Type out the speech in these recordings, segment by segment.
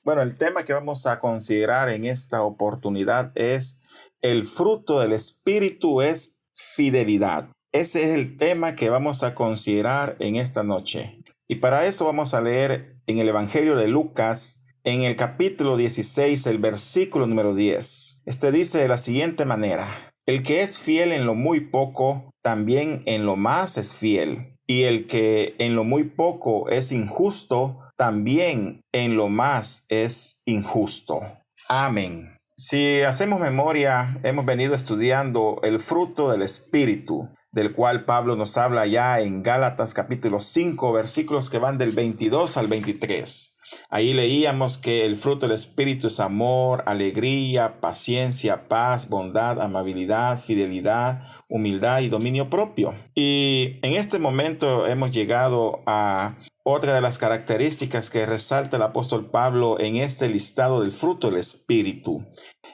Bueno, el tema que vamos a considerar en esta oportunidad es el fruto del Espíritu es fidelidad. Ese es el tema que vamos a considerar en esta noche. Y para eso vamos a leer en el Evangelio de Lucas, en el capítulo 16, el versículo número 10. Este dice de la siguiente manera: el que es fiel en lo muy poco, también en lo más es fiel. Y el que en lo muy poco es injusto, también en lo más es injusto. Amén. Si hacemos memoria, hemos venido estudiando el fruto del Espíritu, del cual Pablo nos habla ya en Gálatas capítulo 5, versículos que van del 22 al 23. Ahí leíamos que el fruto del Espíritu es amor, alegría, paciencia, paz, bondad, amabilidad, fidelidad, humildad y dominio propio. Y en este momento hemos llegado a otra de las características que resalta el apóstol Pablo en este listado del fruto del Espíritu.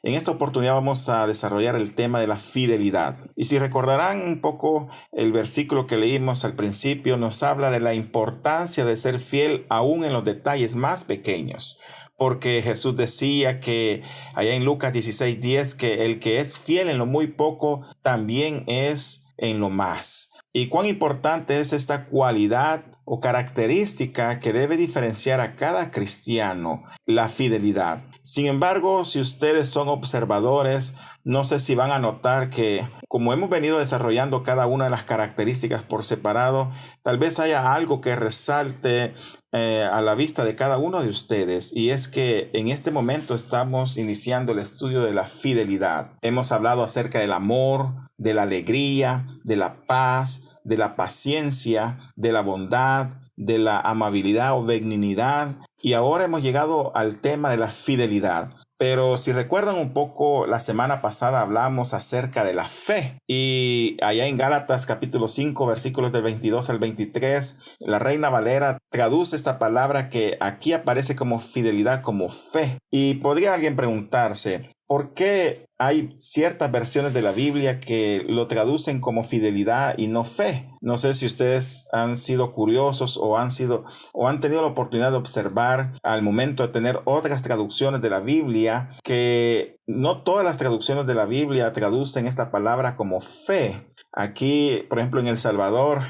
En esta oportunidad vamos a desarrollar el tema de la fidelidad. Y si recordarán un poco, el versículo que leímos al principio nos habla de la importancia de ser fiel aún en los detalles más pequeños. Porque Jesús decía que allá en Lucas 16:10 que el que es fiel en lo muy poco también es en lo más. Y cuán importante es esta cualidad o característica que debe diferenciar a cada cristiano: la fidelidad. Sin embargo, si ustedes son observadores, no sé si van a notar que, como hemos venido desarrollando cada una de las características por separado, tal vez haya algo que resalte a la vista de cada uno de ustedes, y es que en este momento estamos iniciando el estudio de la fidelidad. Hemos hablado acerca del amor, de la alegría, de la paz, de la paciencia, de la bondad, de la amabilidad o benignidad, y ahora hemos llegado al tema de la fidelidad. Pero si recuerdan un poco, la semana pasada hablamos acerca de la fe, y allá en Gálatas capítulo 5 versículos del 22 al 23, la Reina Valera traduce esta palabra que aquí aparece como fidelidad como fe. Y podría alguien preguntarse, ¿por qué hay ciertas versiones de la Biblia que lo traducen como fidelidad y no fe? No sé si ustedes han sido curiosos o han tenido la oportunidad de observar al momento de tener otras traducciones de la Biblia, que no todas las traducciones de la Biblia traducen esta palabra como fe. Aquí, por ejemplo, en El Salvador,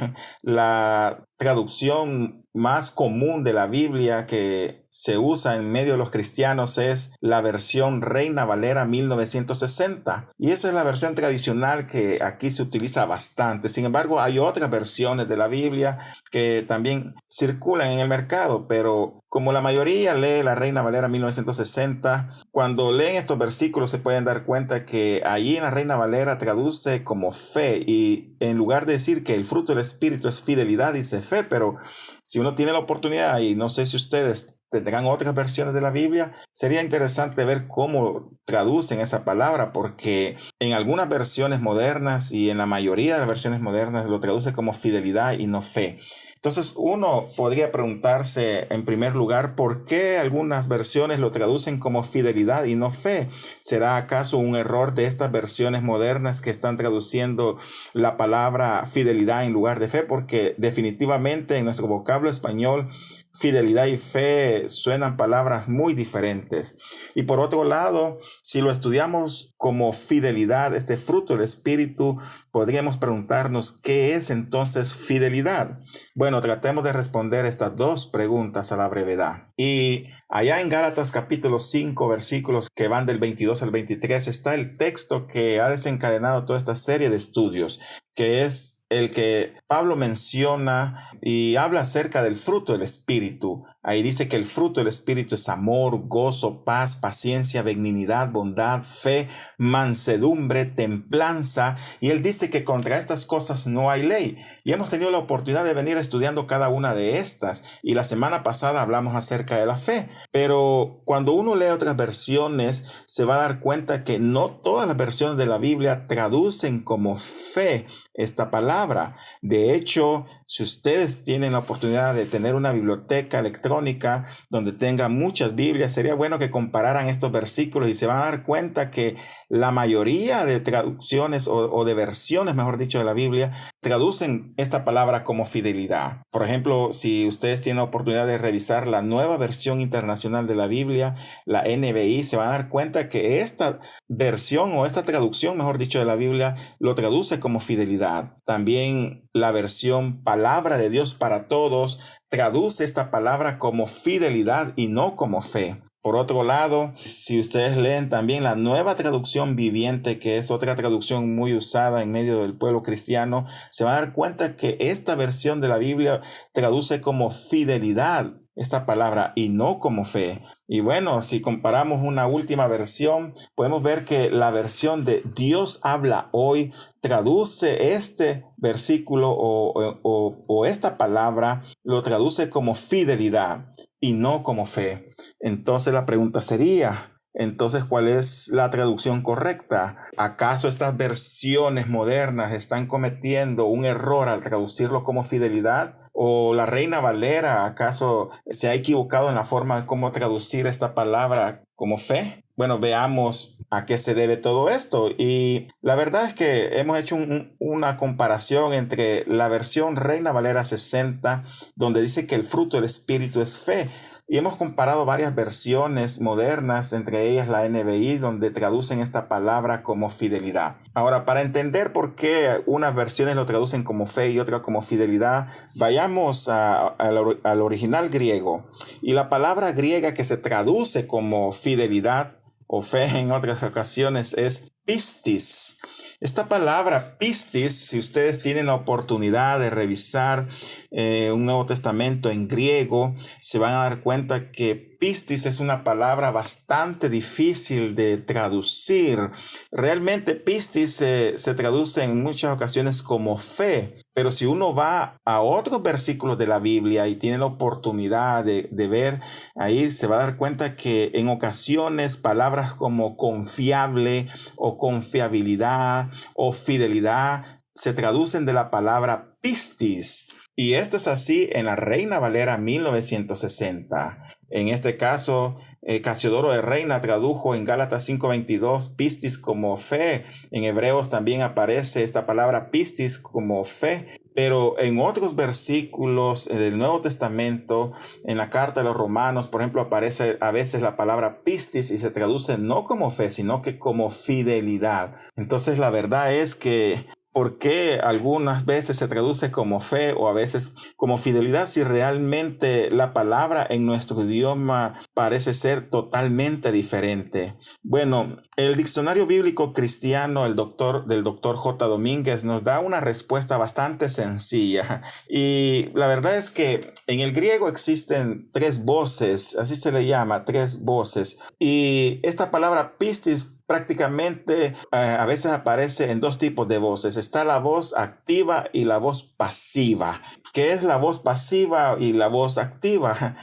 la traducción más común de la Biblia que se usa en medio de los cristianos es la versión Reina Valera 1960, y esa es la versión tradicional que aquí se utiliza bastante. Sin embargo, hay otras versiones de la Biblia que también circulan en el mercado, pero como la mayoría lee la Reina Valera 1960, cuando leen estos versículos se pueden dar cuenta que allí en la Reina Valera traduce como fe, y en lugar de decir que el fruto del Espíritu es fidelidad, dice fe. Pero si uno tiene la oportunidad, y no sé si ustedes tendrán otras versiones de la Biblia, sería interesante ver cómo traducen esa palabra, porque en algunas versiones modernas y en la mayoría de las versiones modernas lo traduce como fidelidad y no fe. Entonces uno podría preguntarse en primer lugar, ¿por qué algunas versiones lo traducen como fidelidad y no fe? ¿Será acaso un error de estas versiones modernas que están traduciendo la palabra fidelidad en lugar de fe? Porque definitivamente en nuestro vocablo español, fidelidad y fe suenan palabras muy diferentes. Y por otro lado, si lo estudiamos como fidelidad, este fruto del Espíritu, podríamos preguntarnos, ¿qué es entonces fidelidad? Bueno, tratemos de responder estas dos preguntas a la brevedad. Y allá en Gálatas capítulo 5, versículos que van del 22 al 23, está el texto que ha desencadenado toda esta serie de estudios, que es el que Pablo menciona y habla acerca del fruto del Espíritu. Ahí dice que el fruto del Espíritu es amor, gozo, paz, paciencia, benignidad, bondad, fe, mansedumbre, templanza. Y él dice que contra estas cosas no hay ley. Y hemos tenido la oportunidad de venir estudiando cada una de estas. Y la semana pasada hablamos acerca de la fe. Pero cuando uno lee otras versiones, se va a dar cuenta que no todas las versiones de la Biblia traducen como fe esta palabra. De hecho, si ustedes tienen la oportunidad de tener una biblioteca electrónica electrónica donde tenga muchas Biblias, sería bueno que compararan estos versículos y se van a dar cuenta que la mayoría de traducciones o de versiones, mejor dicho, de la Biblia, traducen esta palabra como fidelidad. Por ejemplo, si ustedes tienen la oportunidad de revisar la nueva versión internacional de la Biblia, la NBI, se van a dar cuenta que esta versión o esta traducción, mejor dicho, de la Biblia, lo traduce como fidelidad. También la versión Palabra de Dios para Todos traduce esta palabra como fidelidad y no como fe. Por otro lado, si ustedes leen también la Nueva Traducción Viviente, que es otra traducción muy usada en medio del pueblo cristiano, se van a dar cuenta que esta versión de la Biblia traduce como fidelidad esta palabra y no como fe. Y bueno, si comparamos una última versión, podemos ver que la versión de Dios habla hoy traduce este versículo o esta palabra, lo traduce como fidelidad y no como fe. Entonces la pregunta sería, entonces, ¿cuál es la traducción correcta? ¿Acaso estas versiones modernas están cometiendo un error al traducirlo como fidelidad? ¿O la Reina Valera acaso se ha equivocado en la forma de cómo traducir esta palabra como fe? Bueno, veamos a qué se debe todo esto. Y la verdad es que hemos hecho una comparación entre la versión Reina Valera 60, donde dice que el fruto del Espíritu es fe. Y hemos comparado varias versiones modernas, entre ellas la NBI, donde traducen esta palabra como fidelidad. Ahora, para entender por qué unas versiones lo traducen como fe y otras como fidelidad, vayamos al original griego. Y la palabra griega que se traduce como fidelidad o fe en otras ocasiones es pistis. Esta palabra pistis, si ustedes tienen la oportunidad de revisar un Nuevo Testamento en griego, se van a dar cuenta que pistis es una palabra bastante difícil de traducir. Realmente pistis se traduce en muchas ocasiones como fe, pero si uno va a otros versículos de la Biblia y tiene la oportunidad de ver, ahí se va a dar cuenta que en ocasiones palabras como confiable o confiabilidad o fidelidad se traducen de la palabra pistis. Y esto es así en la Reina Valera 1960. En este caso, Casiodoro de Reina tradujo en Gálatas 5:22 pistis como fe. En Hebreos también aparece esta palabra pistis como fe. Pero en otros versículos del Nuevo Testamento, en la carta de los Romanos, por ejemplo, aparece a veces la palabra pistis y se traduce no como fe, sino que como fidelidad. Entonces, la verdad es que ¿por qué algunas veces se traduce como fe o a veces como fidelidad si realmente la palabra en nuestro idioma parece ser totalmente diferente? Bueno, el diccionario bíblico cristiano del doctor J. Domínguez nos da una respuesta bastante sencilla. Y la verdad es que en el griego existen tres voces, así se le llama, tres voces. Y esta palabra pistis prácticamente a veces aparece en dos tipos de voces. Está la voz activa y la voz pasiva. ¿Qué es la voz pasiva y la voz activa?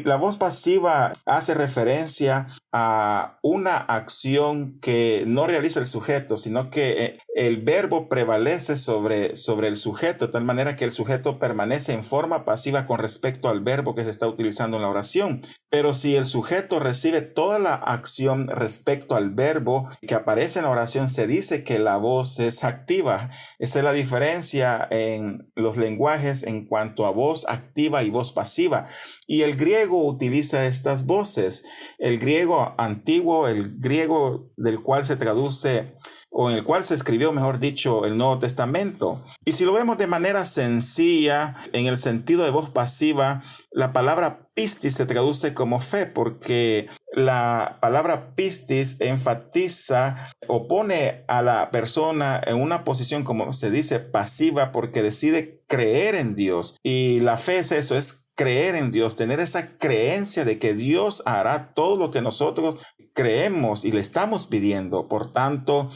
La voz pasiva hace referencia a una acción que no realiza el sujeto, sino que el verbo prevalece sobre el sujeto, de tal manera que el sujeto permanece en forma pasiva con respecto al verbo que se está utilizando en la oración. Pero si el sujeto recibe toda la acción respecto al verbo que aparece en la oración, se dice que la voz es activa. Esa es la diferencia en los lenguajes en cuanto a voz activa y voz pasiva. Y el griego utiliza estas voces. El griego antiguo, el griego del cual se traduce o en el cual se escribió, mejor dicho, el Nuevo Testamento. Y si lo vemos de manera sencilla, en el sentido de voz pasiva, la palabra pistis se traduce como fe, porque la palabra pistis enfatiza o pone a la persona en una posición, como se dice, pasiva, porque decide creer en Dios. Y la fe es eso, es creer en Dios, tener esa creencia de que Dios hará todo lo que nosotros creemos y le estamos pidiendo. Por tanto,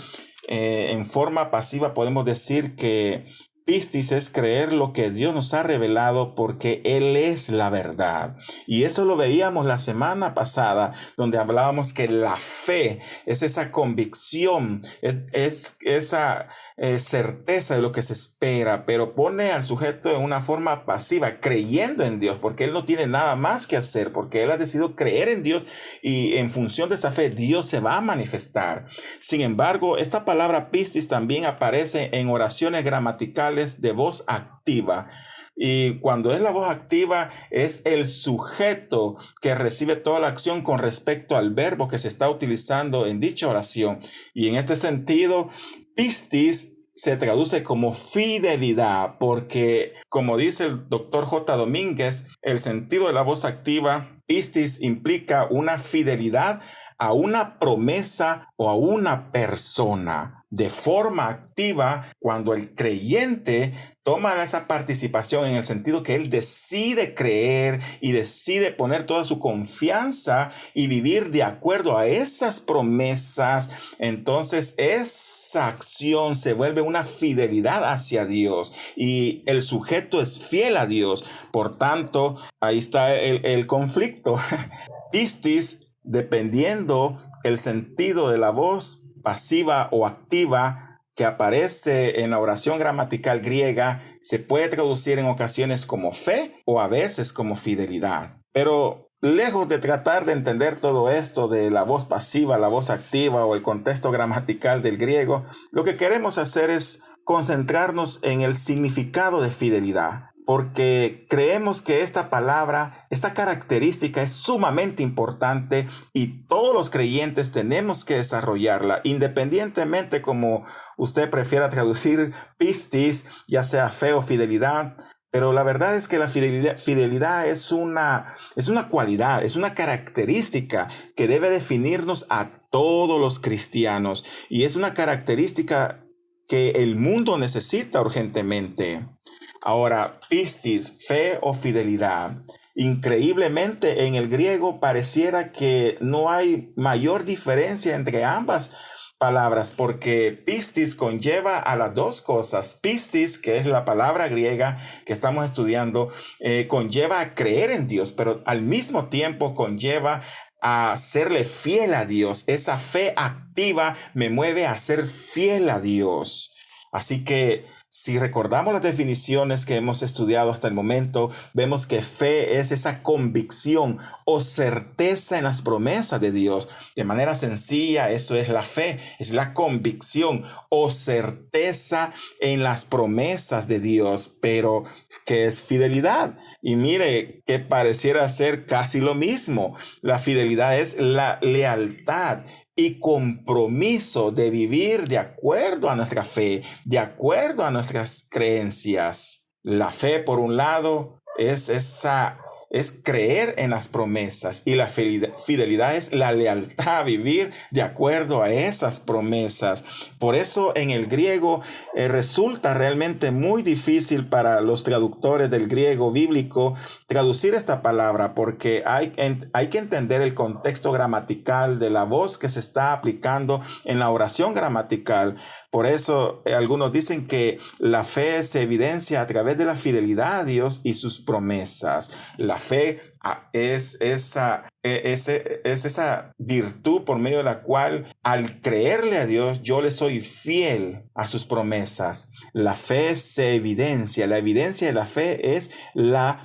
en forma pasiva podemos decir que Pistis es creer lo que Dios nos ha revelado porque Él es la verdad. Y eso lo veíamos la semana pasada, donde hablábamos que la fe es esa convicción, es esa certeza de lo que se espera, pero pone al sujeto en una forma pasiva, creyendo en Dios, porque Él no tiene nada más que hacer, porque Él ha decidido creer en Dios y en función de esa fe Dios se va a manifestar. Sin embargo, esta palabra pistis también aparece en oraciones gramaticales de voz activa. Y cuando es la voz activa, es el sujeto que recibe toda la acción con respecto al verbo que se está utilizando en dicha oración. Y en este sentido, pistis se traduce como fidelidad, porque como dice el doctor J. Domínguez, el sentido de la voz activa, pistis, implica una fidelidad a una promesa o a una persona. De forma activa, cuando el creyente toma esa participación en el sentido que él decide creer y decide poner toda su confianza y vivir de acuerdo a esas promesas, entonces esa acción se vuelve una fidelidad hacia Dios y el sujeto es fiel a Dios. Por tanto, ahí está el conflicto. Pistis, dependiendo el sentido de la voz pasiva o activa que aparece en la oración gramatical griega, se puede traducir en ocasiones como fe o a veces como fidelidad. Pero lejos de tratar de entender todo esto de la voz pasiva, la voz activa o el contexto gramatical del griego, lo que queremos hacer es concentrarnos en el significado de fidelidad, porque creemos que esta palabra, esta característica es sumamente importante y todos los creyentes tenemos que desarrollarla, independientemente como usted prefiera traducir pistis, ya sea fe o fidelidad. Pero la verdad es que la fidelidad es una cualidad, es una característica que debe definirnos a todos los cristianos y es una característica que el mundo necesita urgentemente. Ahora, pistis, fe o fidelidad. Increíblemente en el griego pareciera que no hay mayor diferencia entre ambas palabras, porque pistis conlleva a las dos cosas. Pistis, que es la palabra griega que estamos estudiando, conlleva a creer en Dios, pero al mismo tiempo conlleva a serle fiel a Dios. Esa fe activa me mueve a ser fiel a Dios. Así que si recordamos las definiciones que hemos estudiado hasta el momento, vemos que fe es esa convicción o certeza en las promesas de Dios. De manera sencilla, eso es la fe, es la convicción o certeza en las promesas de Dios. Pero, ¿qué es fidelidad? Y mire que pareciera ser casi lo mismo. La fidelidad es la lealtad y compromiso de vivir de acuerdo a nuestra fe, de acuerdo a nuestras creencias. La fe, por un lado, es creer en las promesas y la fidelidad es la lealtad a vivir de acuerdo a esas promesas. Por eso en el griego resulta realmente muy difícil para los traductores del griego bíblico traducir esta palabra, porque hay que entender el contexto gramatical de la voz que se está aplicando en la oración gramatical. Por eso algunos dicen que la fe se evidencia a través de la fidelidad a Dios y sus promesas. La fe es esa virtud por medio de la cual al creerle a Dios yo le soy fiel a sus promesas. La fe se evidencia. La evidencia de la fe es la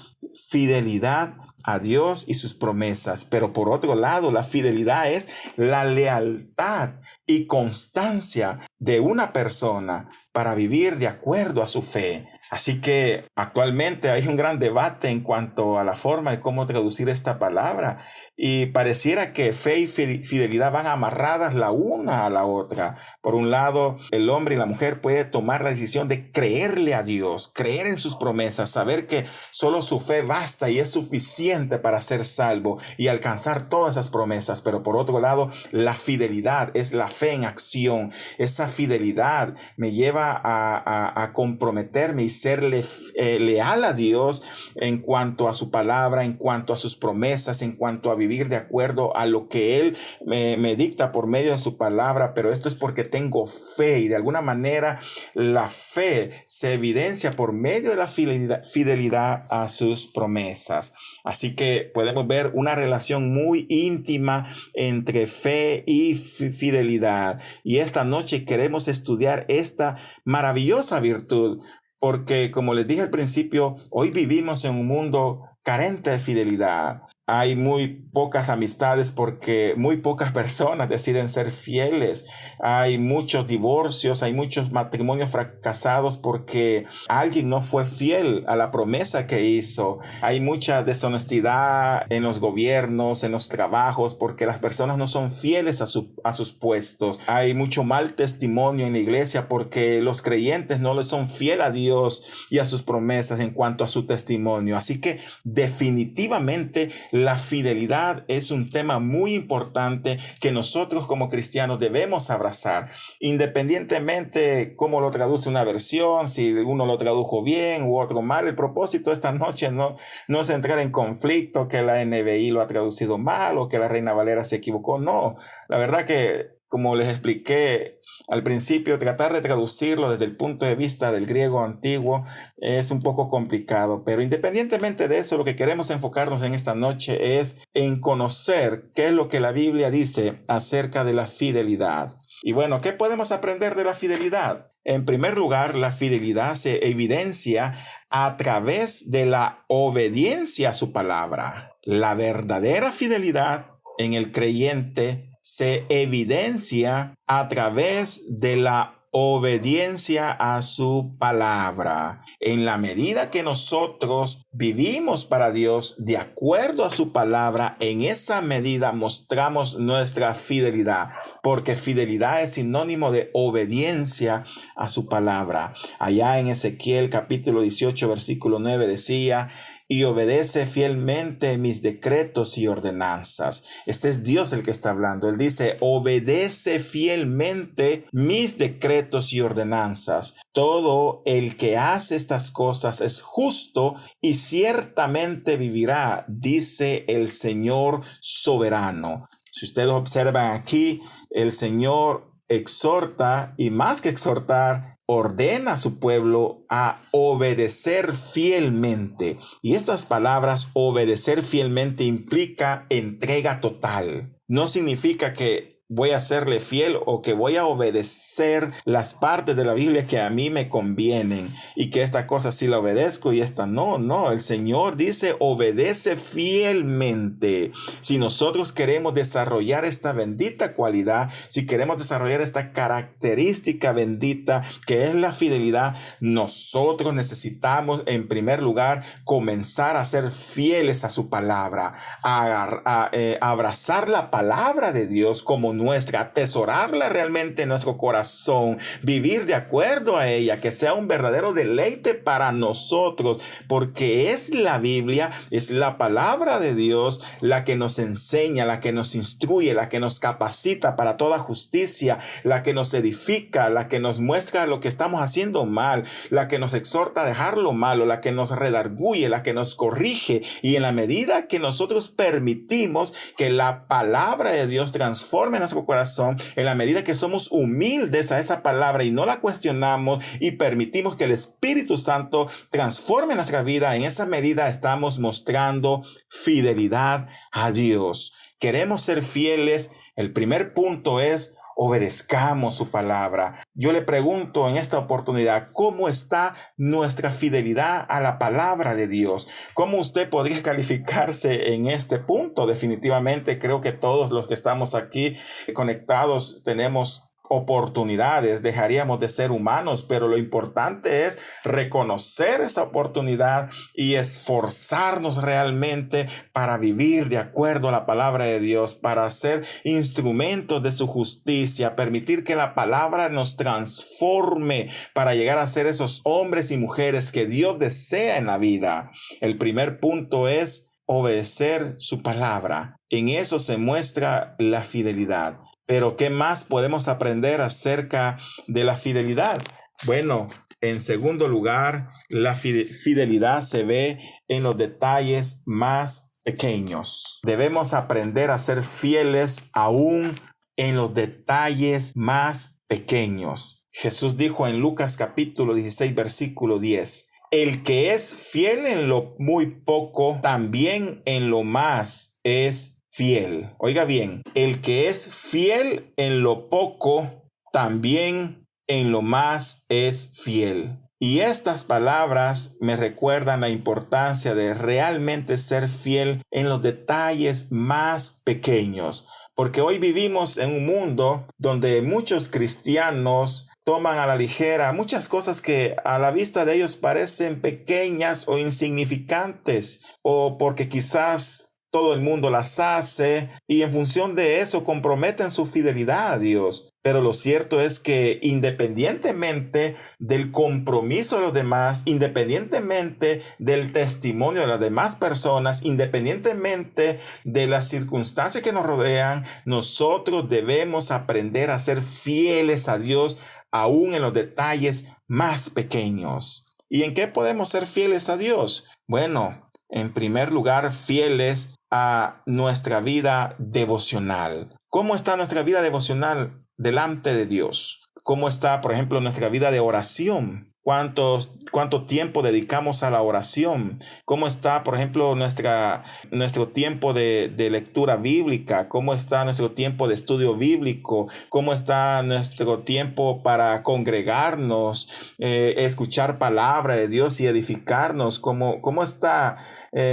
fidelidad a Dios y sus promesas. Pero por otro lado, la fidelidad es la lealtad y constancia de una persona para vivir de acuerdo a su fe. Así que actualmente hay un gran debate en cuanto a la forma de cómo traducir esta palabra y pareciera que fe y fidelidad van amarradas la una a la otra. Por un lado, el hombre y la mujer pueden tomar la decisión de creerle a Dios, creer en sus promesas, saber que solo su fe basta y es suficiente para ser salvo y alcanzar todas esas promesas. Pero por otro lado, la fidelidad es la fe en acción. Esa fidelidad me lleva lleva a comprometerme y ser leal a Dios en cuanto a su palabra, en cuanto a sus promesas, en cuanto a vivir de acuerdo a lo que Él me dicta por medio de su palabra. Pero esto es porque tengo fe, y de alguna manera la fe se evidencia por medio de la fidelidad a sus promesas. Así que podemos ver una relación muy íntima entre fe y fidelidad. Y esta noche queremos estudiar esta maravillosa virtud, porque como les dije al principio, hoy vivimos en un mundo carente de fidelidad. Hay muy pocas amistades porque muy pocas personas deciden ser fieles. Hay muchos divorcios, hay muchos matrimonios fracasados porque alguien no fue fiel a la promesa que hizo. Hay mucha deshonestidad en los gobiernos, en los trabajos, porque las personas no son fieles a sus puestos. Hay mucho mal testimonio en la iglesia porque los creyentes no le son fieles a Dios y a sus promesas en cuanto a su testimonio. Así que definitivamente la fidelidad es un tema muy importante que nosotros como cristianos debemos abrazar, independientemente cómo lo traduce una versión, si uno lo tradujo bien u otro mal. El propósito de esta noche no es entrar en conflicto, que la NBI lo ha traducido mal o que la Reina Valera se equivocó. No, la verdad que, como les expliqué al principio, tratar de traducirlo desde el punto de vista del griego antiguo es un poco complicado, pero independientemente de eso, lo que queremos enfocarnos en esta noche es en conocer qué es lo que la Biblia dice acerca de la fidelidad. Y bueno, ¿qué podemos aprender de la fidelidad? En primer lugar, la fidelidad se evidencia a través de la obediencia a su palabra. La verdadera fidelidad en el creyente se evidencia a través de la obediencia a su palabra. En la medida que nosotros vivimos para Dios de acuerdo a su palabra, en esa medida mostramos nuestra fidelidad, porque fidelidad es sinónimo de obediencia a su palabra. Allá en Ezequiel capítulo 18 versículo 9 decía: y obedece fielmente mis decretos y ordenanzas. Este es Dios el que está hablando. Él dice: obedece fielmente mis decretos y ordenanzas. Todo el que hace estas cosas es justo y ciertamente vivirá, dice el Señor soberano. Si ustedes observan aquí, el Señor exhorta, y más que exhortar, ordena a su pueblo a obedecer fielmente. Y estas palabras, obedecer fielmente, implica entrega total. No significa que voy a serle fiel o que voy a obedecer las partes de la Biblia que a mí me convienen y que esta cosa sí la obedezco y esta no. No, el Señor dice: obedece fielmente. Si nosotros queremos desarrollar esta bendita cualidad, si queremos desarrollar esta característica bendita que es la fidelidad, nosotros necesitamos en primer lugar comenzar a ser fieles a su palabra, a abrazar la palabra de Dios como nuestra, atesorarla realmente en nuestro corazón, vivir de acuerdo a ella, que sea un verdadero deleite para nosotros, porque es la Biblia, es la palabra de Dios la que nos enseña, la que nos instruye, la que nos capacita para toda justicia, la que nos edifica, la que nos muestra lo que estamos haciendo mal, la que nos exhorta a dejar lo malo, la que nos redarguye, la que nos corrige. Y en la medida que nosotros permitimos que la palabra de Dios transforme nuestro corazón, en la medida que somos humildes a esa palabra y no la cuestionamos y permitimos que el Espíritu Santo transforme nuestra vida, en esa medida estamos mostrando fidelidad a Dios. Queremos ser fieles. El primer punto es: obedezcamos su palabra. Yo le pregunto en esta oportunidad, ¿cómo está nuestra fidelidad a la palabra de Dios? ¿Cómo usted podría calificarse en este punto? Definitivamente creo que todos los que estamos aquí conectados tenemos oportunidades, dejaríamos de ser humanos, pero lo importante es reconocer esa oportunidad y esforzarnos realmente para vivir de acuerdo a la palabra de Dios, para ser instrumentos de su justicia, permitir que la palabra nos transforme para llegar a ser esos hombres y mujeres que Dios desea en la vida. El primer punto es obedecer su palabra. En eso se muestra la fidelidad. Pero ¿qué más podemos aprender acerca de la fidelidad? Bueno, en segundo lugar, la fidelidad se ve en los detalles más pequeños. Debemos aprender a ser fieles aún en los detalles más pequeños. Jesús dijo en Lucas capítulo 16, versículo 10, el que es fiel en lo muy poco, también en lo más es fiel. Oiga bien, el que es fiel en lo poco, también en lo más es fiel. Y estas palabras me recuerdan la importancia de realmente ser fiel en los detalles más pequeños. Porque hoy vivimos en un mundo donde muchos cristianos toman a la ligera muchas cosas que a la vista de ellos parecen pequeñas o insignificantes, o porque quizás todo el mundo las hace y en función de eso comprometen su fidelidad a Dios. Pero lo cierto es que independientemente del compromiso de los demás, independientemente del testimonio de las demás personas, independientemente de las circunstancias que nos rodean, nosotros debemos aprender a ser fieles a Dios aún en los detalles más pequeños. ¿Y en qué podemos ser fieles a Dios? Bueno, en primer lugar, fieles a nuestra vida devocional. ¿Cómo está nuestra vida devocional delante de Dios? ¿Cómo está, por ejemplo, nuestra vida de oración? ¿Cuánto tiempo dedicamos a la oración? ¿Cómo está, por ejemplo, nuestro tiempo de lectura bíblica? ¿Cómo está nuestro tiempo de estudio bíblico? ¿Cómo está nuestro tiempo para congregarnos, escuchar palabra de Dios y edificarnos? ¿Cómo está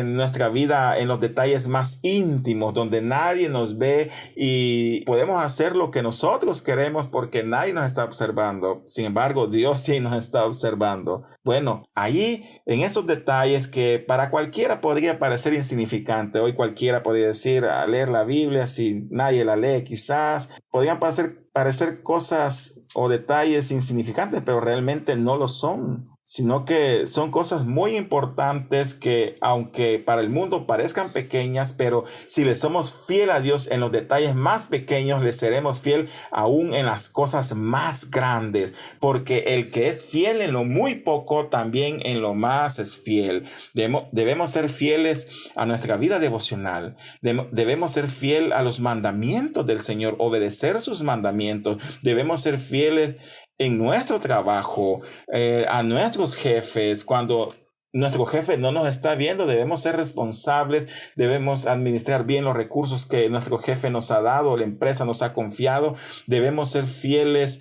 nuestra vida en los detalles más íntimos, donde nadie nos ve y podemos hacer lo que nosotros queremos porque nadie nos está observando? Sin embargo, Dios sí nos está observando. Bueno, ahí en esos detalles que para cualquiera podría parecer insignificante, hoy cualquiera podría decir a leer la Biblia si nadie la lee, quizás podrían parecer cosas o detalles insignificantes, pero realmente no lo son, sino que son cosas muy importantes que aunque para el mundo parezcan pequeñas, pero si le somos fiel a Dios en los detalles más pequeños, le seremos fiel aún en las cosas más grandes, porque el que es fiel en lo muy poco, también en lo más es fiel. Debemos ser fieles a nuestra vida devocional, debemos ser fiel a los mandamientos del Señor, obedecer sus mandamientos, debemos ser fieles en nuestro trabajo, a nuestros jefes. Cuando nuestro jefe no nos está viendo, debemos ser responsables, debemos administrar bien los recursos que nuestro jefe nos ha dado, la empresa nos ha confiado. Debemos ser fieles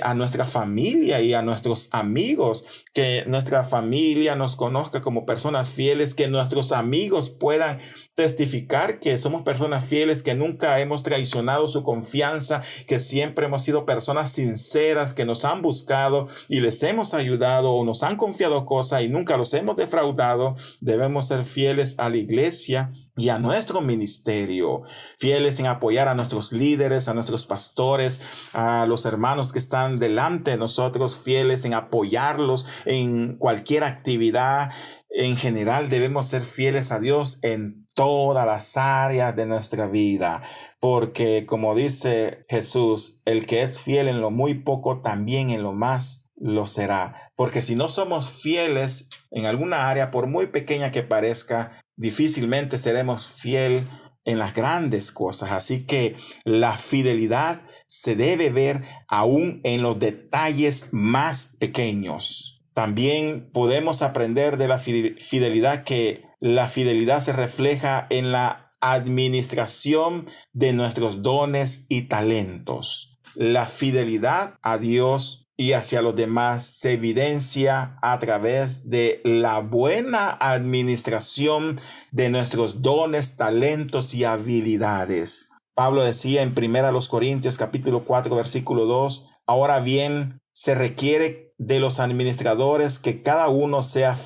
a nuestra familia y a nuestros amigos, que nuestra familia nos conozca como personas fieles, que nuestros amigos puedan testificar que somos personas fieles, que nunca hemos traicionado su confianza, que siempre hemos sido personas sinceras, que nos han buscado y les hemos ayudado o nos han confiado cosas y nunca los hemos defraudado. Debemos ser fieles a la iglesia y a nuestro ministerio, fieles en apoyar a nuestros líderes, a nuestros pastores, a los hermanos que están delante de nosotros, fieles en apoyarlos en cualquier actividad. En general debemos ser fieles a Dios en todas las áreas de nuestra vida, porque como dice Jesús, el que es fiel en lo muy poco, también en lo más lo será. Porque si no somos fieles en alguna área, por muy pequeña que parezca, difícilmente seremos fiel en las grandes cosas. Así que la fidelidad se debe ver aún en los detalles más pequeños. También podemos aprender de la fidelidad que la fidelidad se refleja en la administración de nuestros dones y talentos. La fidelidad a Dios y hacia los demás se evidencia a través de la buena administración de nuestros dones, talentos y habilidades. Pablo decía en 1 Corintios capítulo 4 versículo 2, ahora bien, se requiere de los administradores que cada uno sea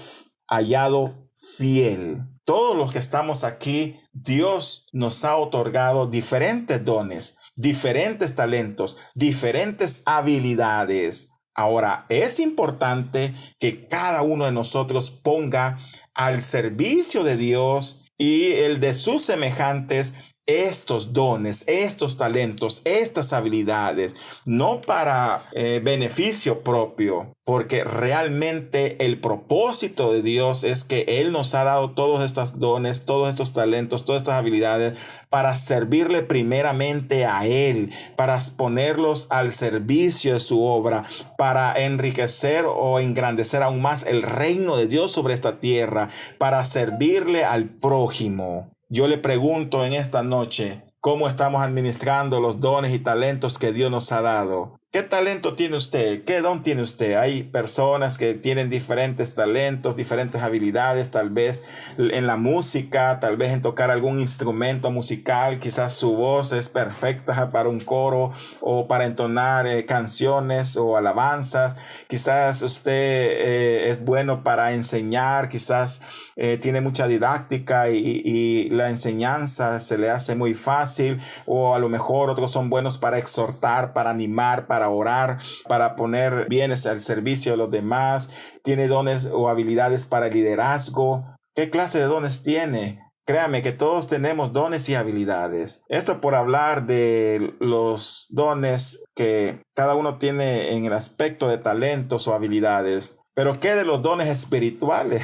hallado fiel. Todos los que estamos aquí, Dios nos ha otorgado diferentes dones, diferentes talentos, diferentes habilidades. Ahora, es importante que cada uno de nosotros ponga al servicio de Dios y el de sus semejantes estos dones, estos talentos, estas habilidades, no para beneficio propio, porque realmente el propósito de Dios es que Él nos ha dado todos estos dones, todos estos talentos, todas estas habilidades para servirle primeramente a Él, para ponerlos al servicio de su obra, para enriquecer o engrandecer aún más el reino de Dios sobre esta tierra, para servirle al prójimo. Yo le pregunto en esta noche, ¿cómo estamos administrando los dones y talentos que Dios nos ha dado? ¿Qué talento tiene usted? ¿Qué don tiene usted? Hay personas que tienen diferentes talentos, diferentes habilidades, tal vez en la música, tal vez en tocar algún instrumento musical. Quizás su voz es perfecta para un coro o para entonar canciones o alabanzas. Quizás usted es bueno para enseñar, quizás tiene mucha didáctica y la enseñanza se le hace muy fácil, o a lo mejor otros son buenos para exhortar, para animar, para orar, para poner bienes al servicio de los demás. Tiene dones o habilidades para el liderazgo. ¿Qué clase de dones tiene? Créame que todos tenemos dones y habilidades. Esto por hablar de los dones que cada uno tiene en el aspecto de talentos o habilidades. Pero ¿qué de los dones espirituales?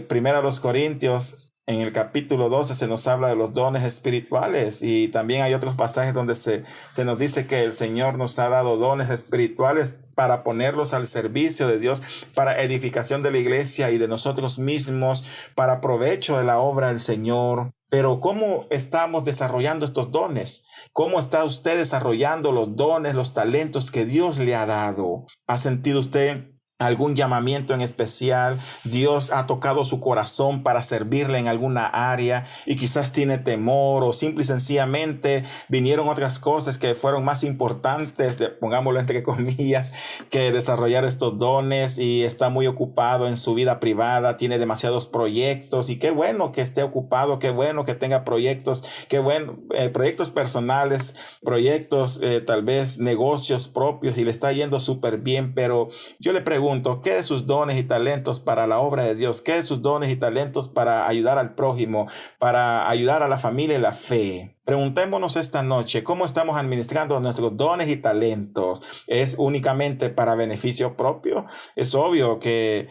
Primero a los Corintios, en el capítulo 12 se nos habla de los dones espirituales, y también hay otros pasajes donde se nos dice que el Señor nos ha dado dones espirituales para ponerlos al servicio de Dios, para edificación de la iglesia y de nosotros mismos, para provecho de la obra del Señor. Pero ¿cómo estamos desarrollando estos dones? ¿Cómo está usted desarrollando los dones, los talentos que Dios le ha dado? ¿Ha sentido usted algún llamamiento en especial? Dios ha tocado su corazón para servirle en alguna área y quizás tiene temor, o simple y sencillamente vinieron otras cosas que fueron más importantes, pongámoslo entre comillas, que desarrollar estos dones, y está muy ocupado en su vida privada, tiene demasiados proyectos. Y qué bueno que esté ocupado, qué bueno que tenga proyectos, qué bueno, proyectos personales, proyectos, tal vez negocios propios, y le está yendo súper bien. Pero yo le pregunto, ¿qué de sus dones y talentos para la obra de Dios? ¿Qué de sus dones y talentos para ayudar al prójimo, para ayudar a la familia y la fe? Preguntémonos esta noche, ¿cómo estamos administrando nuestros dones y talentos? ¿Es únicamente para beneficio propio? Es obvio que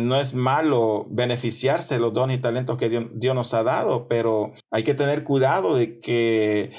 no es malo beneficiarse de los dones y talentos que Dios nos ha dado, pero hay que tener cuidado de que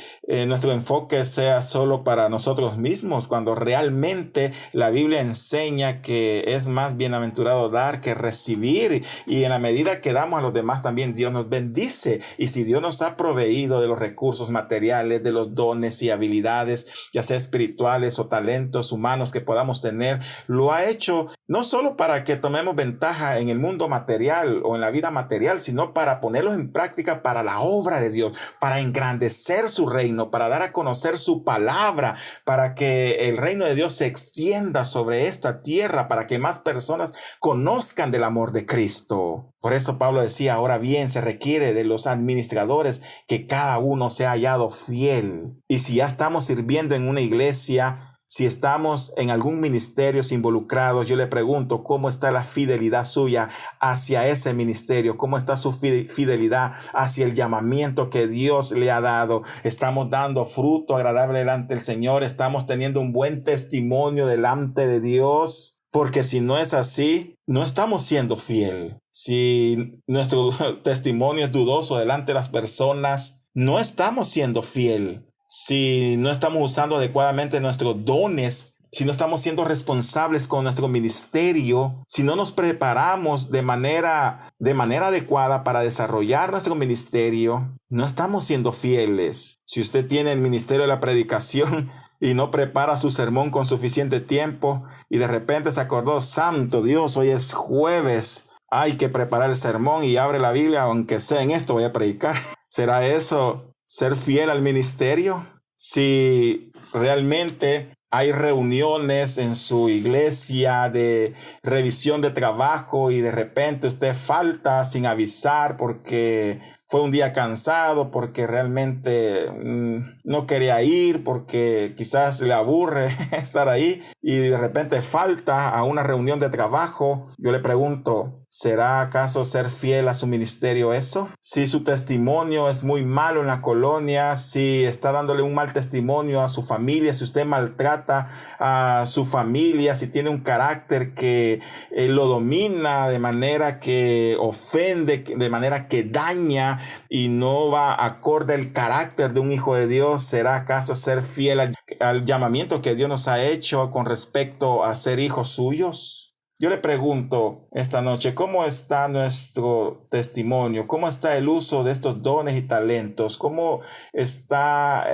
nuestro enfoque sea solo para nosotros mismos, cuando realmente la Biblia enseña que es más bienaventurado dar que recibir, y en la medida que damos a los demás también Dios nos bendice. Y si Dios nos ha proveído de los recursos materiales, de los dones y habilidades, ya sea espirituales o talentos humanos que podamos tener, lo ha hecho no solo para que tomemos ventaja en el mundo material o en la vida material, sino para ponerlos en práctica para la obra de Dios, para engrandecer su reino, para dar a conocer su palabra, para que el reino de Dios se extienda sobre esta tierra, para que más personas conozcan del amor de Cristo. Por eso Pablo decía, ahora bien, se requiere de los administradores que cada uno sea hallado fiel. Y si ya estamos sirviendo en una iglesia, si estamos en algún ministerio involucrados, yo le pregunto, ¿cómo está la fidelidad suya hacia ese ministerio? ¿Cómo está su fidelidad hacia el llamamiento que Dios le ha dado? ¿Estamos dando fruto agradable delante del Señor? ¿Estamos teniendo un buen testimonio delante de Dios? Porque si no es así, no estamos siendo fiel. Si nuestro testimonio es dudoso delante de las personas, no estamos siendo fiel. Si no estamos usando adecuadamente nuestros dones, si no estamos siendo responsables con nuestro ministerio, si no nos preparamos de manera adecuada para desarrollar nuestro ministerio, no estamos siendo fieles. Si usted tiene el ministerio de la predicación y no prepara su sermón con suficiente tiempo, y de repente se acordó, santo Dios, hoy es jueves, hay que preparar el sermón, y abre la Biblia, aunque sea en esto voy a predicar. ¿Será eso ser fiel al ministerio? Si realmente hay reuniones en su iglesia de revisión de trabajo y de repente usted falta sin avisar porque fue un día cansado, porque realmente no quería ir, porque quizás le aburre estar ahí, y de repente falta a una reunión de trabajo, yo le pregunto, ¿Será acaso ser fiel a su ministerio eso? Si su testimonio es muy malo en la colonia, si está dándole un mal testimonio a su familia, si usted maltrata a su familia, si tiene un carácter que lo domina de manera que ofende, de manera que daña y no va acorde al carácter de un hijo de Dios, ¿será acaso ser fiel al llamamiento que Dios nos ha hecho con respecto a ser hijos suyos? Yo le pregunto esta noche, ¿cómo está nuestro testimonio? ¿Cómo está el uso de estos dones y talentos? ¿Cómo está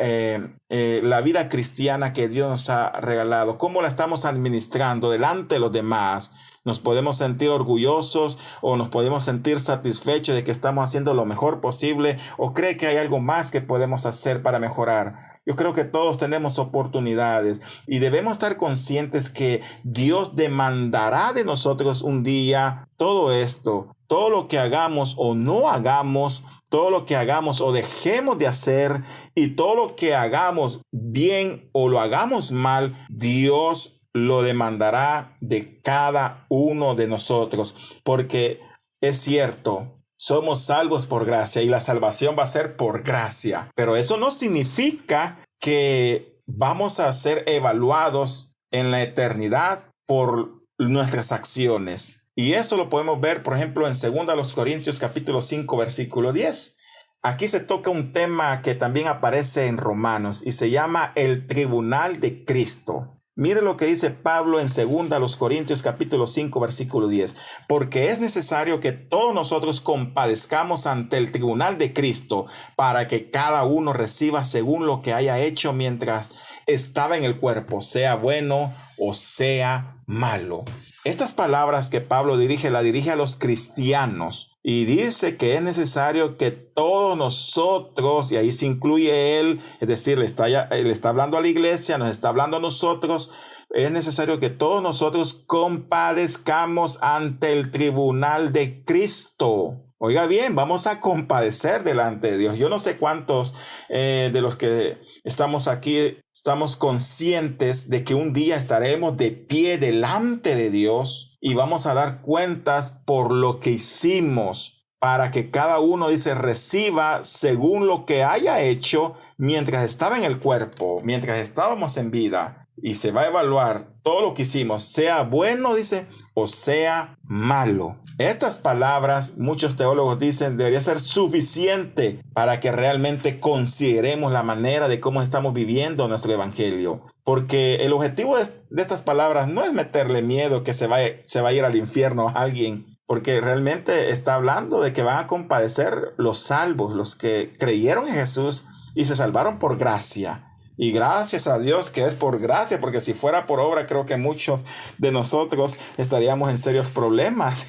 la vida cristiana que Dios nos ha regalado? ¿Cómo la estamos administrando delante de los demás? ¿Nos podemos sentir orgullosos o nos podemos sentir satisfechos de que estamos haciendo lo mejor posible? ¿O cree que hay algo más que podemos hacer para mejorar? Yo creo que todos tenemos oportunidades y debemos estar conscientes que Dios demandará de nosotros un día todo esto, todo lo que hagamos o no hagamos, todo lo que hagamos o dejemos de hacer y todo lo que hagamos bien o lo hagamos mal, Dios lo demandará de cada uno de nosotros, porque es cierto. Somos salvos por gracia y la salvación va a ser por gracia. Pero eso no significa que vamos a ser evaluados en la eternidad por nuestras acciones. Y eso lo podemos ver, por ejemplo, en 2 Corintios capítulo 5, versículo 10. Aquí se toca un tema que también aparece en Romanos y se llama el tribunal de Cristo. Mire lo que dice Pablo en 2 Corintios capítulo 5 versículo 10. Porque es necesario que todos nosotros compadezcamos ante el tribunal de Cristo para que cada uno reciba según lo que haya hecho mientras estaba en el cuerpo, sea bueno o sea malo. Estas palabras que Pablo dirige a los cristianos y dice que es necesario que todos nosotros, y ahí se incluye él, es decir, le está hablando a la iglesia, nos está hablando a nosotros, es necesario que todos nosotros compadezcamos ante el tribunal de Cristo. Oiga bien, vamos a compadecer delante de Dios. Yo no sé cuántos de los que estamos aquí estamos conscientes de que un día estaremos de pie delante de Dios y vamos a dar cuentas por lo que hicimos para que cada uno, dice, reciba según lo que haya hecho mientras estaba en el cuerpo, mientras estábamos en vida. Y se va a evaluar todo lo que hicimos, sea bueno, dice, o sea malo. Estas palabras, muchos teólogos dicen, debería ser suficiente para que realmente consideremos la manera de cómo estamos viviendo nuestro evangelio. Porque el objetivo de estas palabras no es meterle miedo que se va a ir al infierno a alguien. Porque realmente está hablando de que van a compadecer los salvos, los que creyeron en Jesús y se salvaron por gracia. Y gracias a Dios que es por gracia, porque si fuera por obra, creo que muchos de nosotros estaríamos en serios problemas.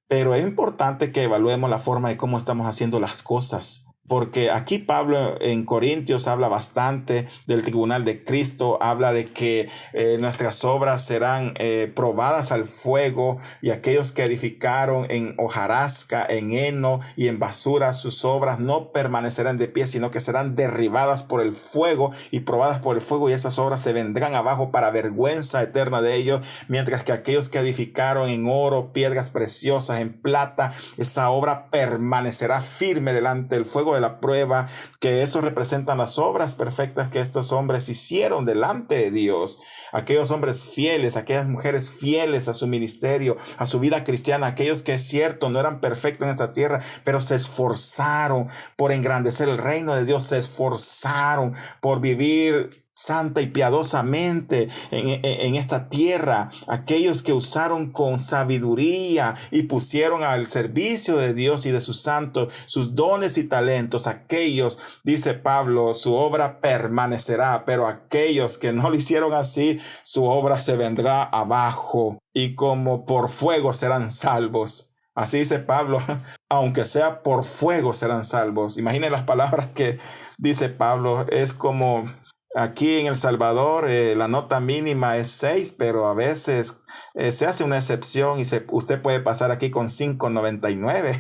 Pero es importante que evaluemos la forma de cómo estamos haciendo las cosas. Porque aquí Pablo en Corintios habla bastante del tribunal de Cristo, habla de que nuestras obras serán probadas al fuego y aquellos que edificaron en hojarasca, en heno y en basura, sus obras no permanecerán de pie, sino que serán derribadas por el fuego y probadas por el fuego y esas obras se vendrán abajo para vergüenza eterna de ellos, mientras que aquellos que edificaron en oro, piedras preciosas, en plata, esa obra permanecerá firme delante del fuego de la prueba, que eso representan las obras perfectas que estos hombres hicieron delante de Dios. Aquellos hombres fieles, aquellas mujeres fieles a su ministerio, a su vida cristiana, aquellos que es cierto no eran perfectos en esta tierra, pero se esforzaron por engrandecer el reino de Dios, se esforzaron por vivir santa y piadosamente en esta tierra, aquellos que usaron con sabiduría y pusieron al servicio de Dios y de sus santos sus dones y talentos, aquellos, dice Pablo, su obra permanecerá, pero aquellos que no lo hicieron así, su obra se vendrá abajo y como por fuego serán salvos. Así dice Pablo, aunque sea por fuego serán salvos. Imaginen las palabras que dice Pablo, es como aquí en El Salvador la nota mínima es 6, pero a veces se hace una excepción y usted puede pasar aquí con 5.99.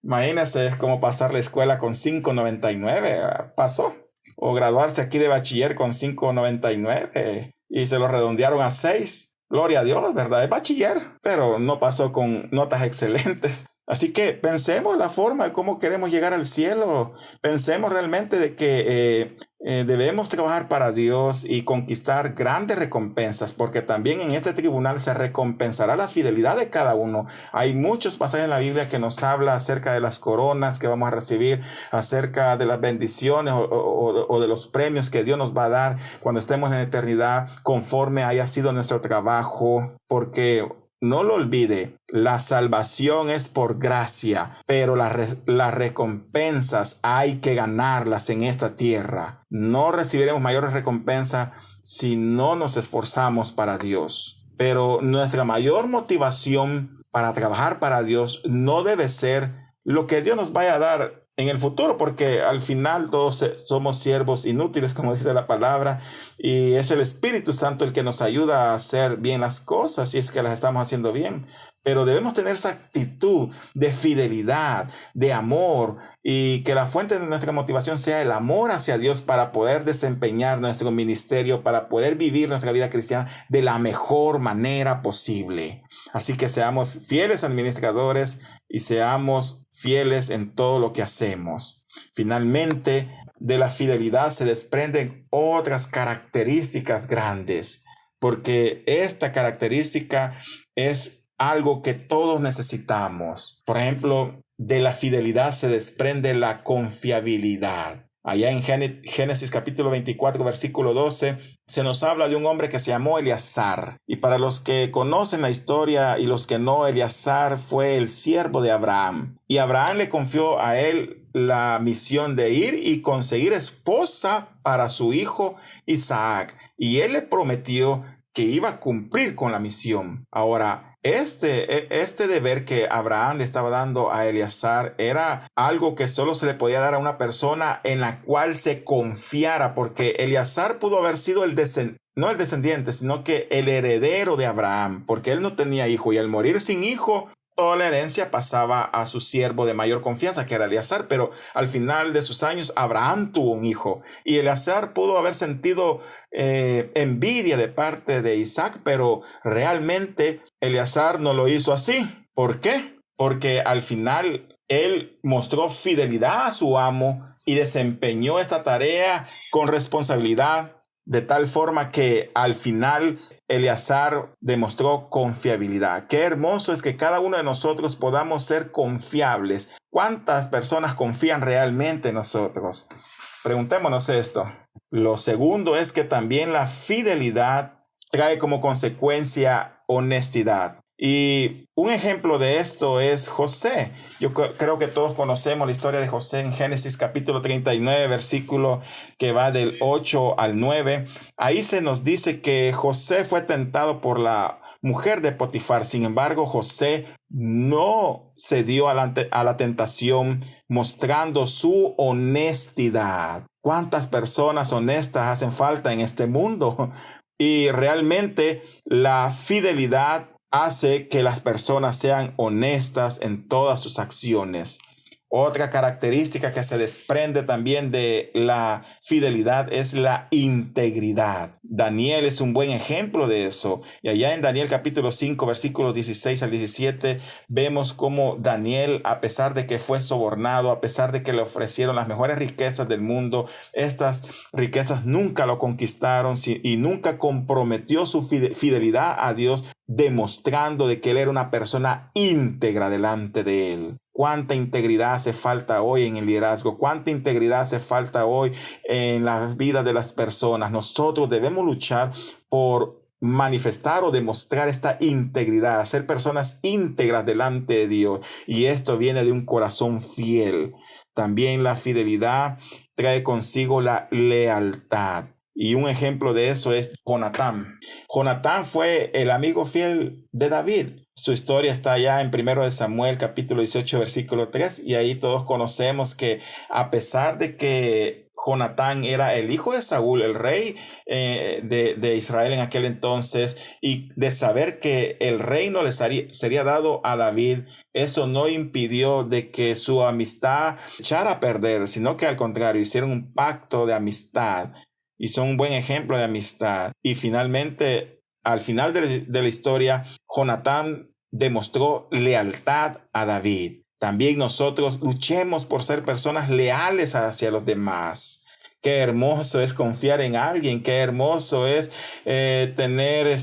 Imagínese, es como pasar la escuela con 5.99. Pasó. O graduarse aquí de bachiller con 5.99 y se lo redondearon a 6. gloria a Dios, ¿verdad? Es bachiller, pero no pasó con notas excelentes. Así que pensemos la forma de cómo queremos llegar al cielo. Pensemos realmente de que debemos trabajar para Dios y conquistar grandes recompensas, porque también en este tribunal se recompensará la fidelidad de cada uno. Hay muchos pasajes en la Biblia que nos habla acerca de las coronas que vamos a recibir, acerca de las bendiciones o de los premios que Dios nos va a dar cuando estemos en la eternidad, conforme haya sido nuestro trabajo, porque no lo olvide, la salvación es por gracia, pero las recompensas hay que ganarlas en esta tierra. No recibiremos mayores recompensas si no nos esforzamos para Dios. Pero nuestra mayor motivación para trabajar para Dios no debe ser lo que Dios nos vaya a dar en el futuro, porque al final todos somos siervos inútiles, como dice la palabra, y es el Espíritu Santo el que nos ayuda a hacer bien las cosas, si es que las estamos haciendo bien. Pero debemos tener esa actitud de fidelidad, de amor, y que la fuente de nuestra motivación sea el amor hacia Dios para poder desempeñar nuestro ministerio, para poder vivir nuestra vida cristiana de la mejor manera posible. Así que seamos fieles administradores y seamos fieles en todo lo que hacemos. Finalmente, de la fidelidad se desprenden otras características grandes, porque esta característica es algo que todos necesitamos. Por ejemplo, de la fidelidad se desprende la confiabilidad. Allá en Génesis capítulo 24, versículo 12, se nos habla de un hombre que se llamó Eleazar. Y para los que conocen la historia y los que no, Eleazar fue el siervo de Abraham. Y Abraham le confió a él la misión de ir y conseguir esposa para su hijo Isaac. Y él le prometió que iba a cumplir con la misión. Ahora, este deber que Abraham le estaba dando a Eleazar era algo que solo se le podía dar a una persona en la cual se confiara, porque Eleazar pudo haber sido no el descendiente, sino que el heredero de Abraham, porque él no tenía hijo, y al morir sin hijo, toda la herencia pasaba a su siervo de mayor confianza, que era Eleazar, pero al final de sus años Abraham tuvo un hijo, y Eleazar pudo haber sentido envidia de parte de Isaac, pero realmente Eleazar no lo hizo así. ¿Por qué? Porque al final él mostró fidelidad a su amo y desempeñó esta tarea con responsabilidad, de tal forma que al final Eleazar demostró confiabilidad. Qué hermoso es que cada uno de nosotros podamos ser confiables. ¿Cuántas personas confían realmente en nosotros? Preguntémonos esto. Lo segundo es que también la fidelidad trae como consecuencia honestidad. Y un ejemplo de esto es José. Yo creo que todos conocemos la historia de José en Génesis capítulo 39, versículo que va del 8 al 9. Ahí se nos dice que José fue tentado por la mujer de Potifar. Sin embargo, José no cedió a la tentación, mostrando su honestidad. ¿Cuántas personas honestas hacen falta en este mundo? Y realmente la fidelidad hace que las personas sean honestas en todas sus acciones. Otra característica que se desprende también de la fidelidad es la integridad. Daniel es un buen ejemplo de eso. Y allá en Daniel capítulo 5, versículos 16 al 17, vemos cómo Daniel, a pesar de que fue sobornado, a pesar de que le ofrecieron las mejores riquezas del mundo, estas riquezas nunca lo conquistaron y nunca comprometió su fidelidad a Dios, demostrando de que él era una persona íntegra delante de él. ¿Cuánta integridad hace falta hoy en el liderazgo? ¿Cuánta integridad hace falta hoy en la vida de las personas? Nosotros debemos luchar por manifestar o demostrar esta integridad, ser personas íntegras delante de Dios. Y esto viene de un corazón fiel. También la fidelidad trae consigo la lealtad. Y un ejemplo de eso es Jonatán. Jonatán fue el amigo fiel de David. Su historia está allá en 1 Samuel capítulo 18 versículo 3, y ahí todos conocemos que a pesar de que Jonatán era el hijo de Saúl, el rey de Israel en aquel entonces, y de saber que el reino le sería dado a David, eso no impidió de que su amistad echara a perder, sino que al contrario, hicieron un pacto de amistad y son un buen ejemplo de amistad. Y finalmente al final de la historia, Jonatán demostró lealtad a David. También nosotros luchemos por ser personas leales hacia los demás. Qué hermoso es confiar en alguien, qué hermoso es tener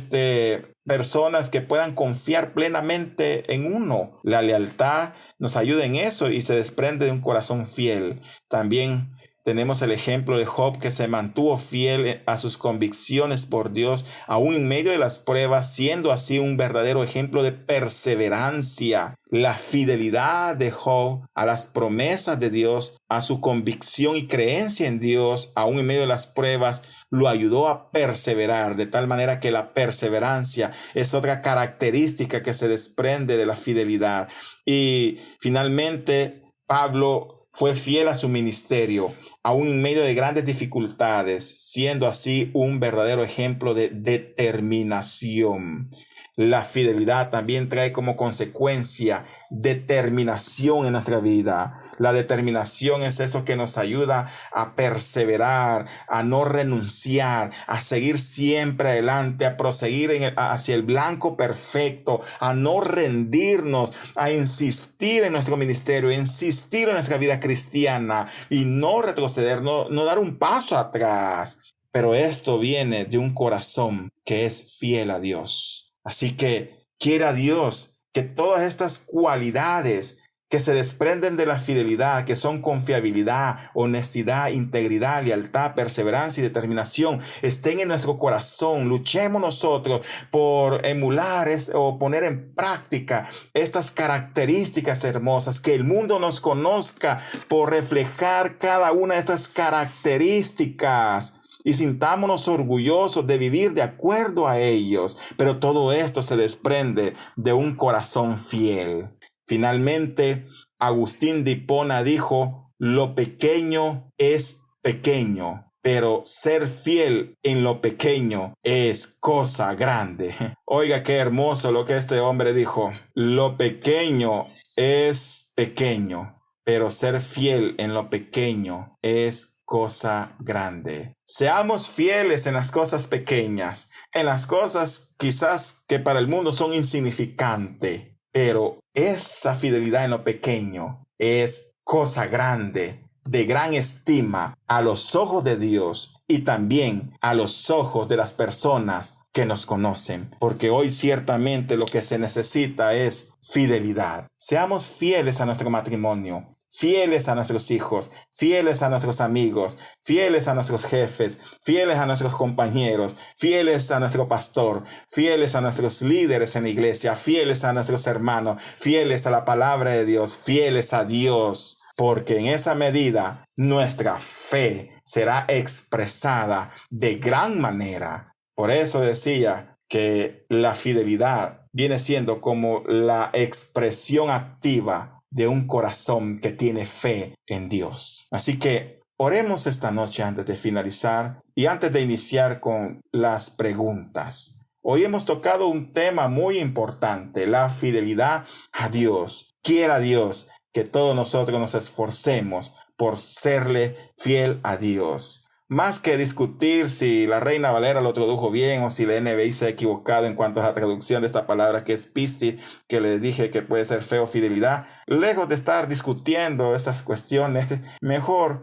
personas que puedan confiar plenamente en uno. La lealtad nos ayuda en eso y se desprende de un corazón fiel. También tenemos el ejemplo de Job, que se mantuvo fiel a sus convicciones por Dios, aún en medio de las pruebas, siendo así un verdadero ejemplo de perseverancia. La fidelidad de Job a las promesas de Dios, a su convicción y creencia en Dios, aún en medio de las pruebas, lo ayudó a perseverar, de tal manera que la perseverancia es otra característica que se desprende de la fidelidad. Y finalmente, Pablo fue fiel a su ministerio, aún en medio de grandes dificultades, siendo así un verdadero ejemplo de determinación. La fidelidad también trae como consecuencia determinación en nuestra vida. La determinación es eso que nos ayuda a perseverar, a no renunciar, a seguir siempre adelante, a proseguir hacia el blanco perfecto, a no rendirnos, a insistir en nuestro ministerio, a insistir en nuestra vida cristiana y no retroceder, no dar un paso atrás. Pero esto viene de un corazón que es fiel a Dios. Así que quiera Dios que todas estas cualidades que se desprenden de la fidelidad, que son confiabilidad, honestidad, integridad, lealtad, perseverancia y determinación, estén en nuestro corazón. Luchemos nosotros por emular o poner en práctica estas características hermosas, que el mundo nos conozca por reflejar cada una de estas características. Y sintámonos orgullosos de vivir de acuerdo a ellos. Pero todo esto se desprende de un corazón fiel. Finalmente, Agustín de Hipona dijo: lo pequeño es pequeño, pero ser fiel en lo pequeño es cosa grande. Oiga, qué hermoso lo que este hombre dijo. Lo pequeño es pequeño, pero ser fiel en lo pequeño es cosa grande. Seamos fieles en las cosas pequeñas, en las cosas quizás que para el mundo son insignificantes, pero esa fidelidad en lo pequeño es cosa grande, de gran estima a los ojos de Dios y también a los ojos de las personas que nos conocen, porque hoy ciertamente lo que se necesita es fidelidad. Seamos fieles a nuestro matrimonio, fieles a nuestros hijos, fieles a nuestros amigos, fieles a nuestros jefes, fieles a nuestros compañeros, fieles a nuestro pastor, fieles a nuestros líderes en la iglesia, fieles a nuestros hermanos, fieles a la palabra de Dios, fieles a Dios, porque en esa medida nuestra fe será expresada de gran manera. Por eso decía que la fidelidad viene siendo como la expresión activa de un corazón que tiene fe en Dios. Así que oremos esta noche antes de finalizar y antes de iniciar con las preguntas. Hoy hemos tocado un tema muy importante, la fidelidad a Dios. Quiera Dios que todos nosotros nos esforcemos por serle fiel a Dios. Más que discutir si la Reina Valera lo tradujo bien o si la NBI se ha equivocado en cuanto a la traducción de esta palabra que es pisti, que le dije que puede ser fe o fidelidad, lejos de estar discutiendo esas cuestiones, mejor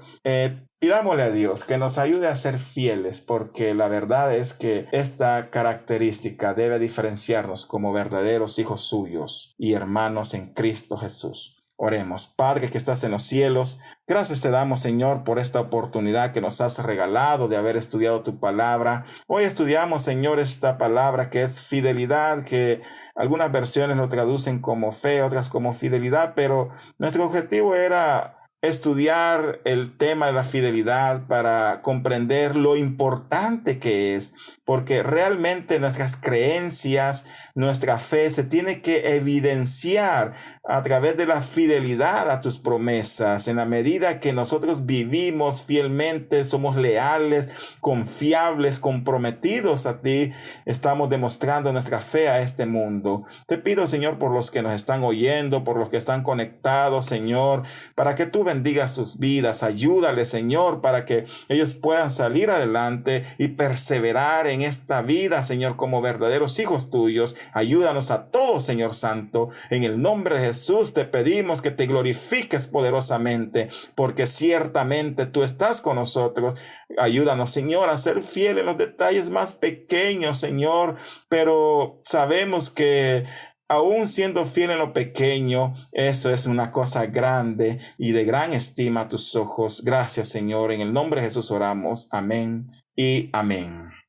pidámosle a Dios que nos ayude a ser fieles, porque la verdad es que esta característica debe diferenciarnos como verdaderos hijos suyos y hermanos en Cristo Jesús. Oremos. Padre que estás en los cielos, gracias te damos, Señor, por esta oportunidad que nos has regalado de haber estudiado tu palabra. Hoy estudiamos, Señor, esta palabra que es fidelidad, que algunas versiones lo traducen como fe, otras como fidelidad, pero nuestro objetivo era estudiar el tema de la fidelidad para comprender lo importante que es, porque realmente nuestras creencias, nuestra fe se tiene que evidenciar a través de la fidelidad a tus promesas. En la medida que nosotros vivimos fielmente, somos leales, confiables, comprometidos a ti, estamos demostrando nuestra fe a este mundo. Te pido, Señor, por los que nos están oyendo, por los que están conectados, Señor, para que tú bendiga sus vidas. Ayúdale, Señor, para que ellos puedan salir adelante y perseverar en esta vida, Señor, como verdaderos hijos tuyos. Ayúdanos a todos, Señor Santo. En el nombre de Jesús te pedimos que te glorifiques poderosamente, porque ciertamente tú estás con nosotros. Ayúdanos, Señor, a ser fiel en los detalles más pequeños, Señor, pero sabemos que aún siendo fiel en lo pequeño, eso es una cosa grande y de gran estima a tus ojos. Gracias, Señor. En el nombre de Jesús oramos. Amén y amén.